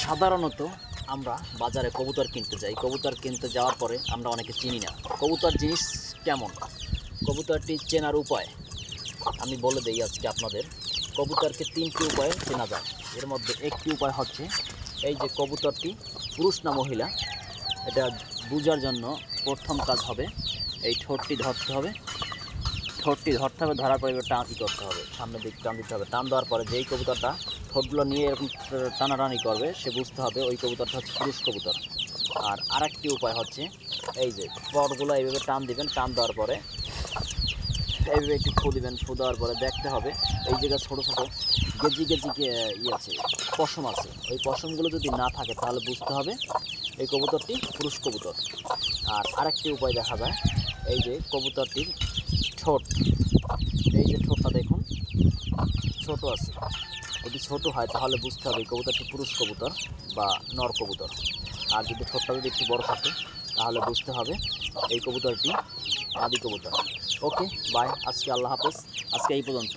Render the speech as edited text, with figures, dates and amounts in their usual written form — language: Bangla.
সাধারণত আমরা বাজারে কবুতর কিনতে যাই। কবুতর কিনতে যাওয়ার পরে আমরা অনেকে চিনি না কবুতর জিনিস কেমন। কবুতরটি চেনার উপায় আমি বলে দেই আজকে আপনাদের। কবুতরকে তিনটি উপায়ে চেনা যায়। এর মধ্যে একটি উপায় হচ্ছে এই যে কবুতরটি পুরুষ না মহিলা, এটা বোঝার জন্য প্রথম কাজ হবে এই ঠোঁটটি ধরতে হবে। ধরার পরে এবার টানটি করতে হবে, সামনের দিক টান দিতে হবে। টান দেওয়ার পরে যেই কবুতরটা ঠোঁটগুলো নিয়ে এরকম টানাটানি করবে সে বুঝতে হবে ওই কবুতরটা হচ্ছে পুরুষ কবুতর। আর আরেকটি উপায় হচ্ছে এই যে পরগুলো এইভাবে টান দিবেন, টান দেওয়ার পরে এইভাবে একটু ফু দিবেন। ফু দেওয়ার পরে দেখতে হবে এই জায়গায় ছোটো ছোটো গেজি আছে, পশম আছে। ওই পশমগুলো যদি না থাকে তাহলে বুঝতে হবে এই কবুতরটি পুরুষ কবুতর। আর আরেকটি উপায় দেখা যায় এই যে কবুতরটির ঠোঁট, এই যে ঠোঁটটা দেখুন ছোট আছে। যদি ছোট হয় তাহলে বুঝতে হবে এই কবুতরটি পুরুষ কবুতর বা নর কবুতর। আর যদি ঠোঁটটা যদি একটু বড় থাকে তাহলে বুঝতে হবে এই কবুতরটি মাদি কবুতর। ওকে বাই, আজকে আল্লাহ হাফেজ, আজকে এই পর্যন্ত।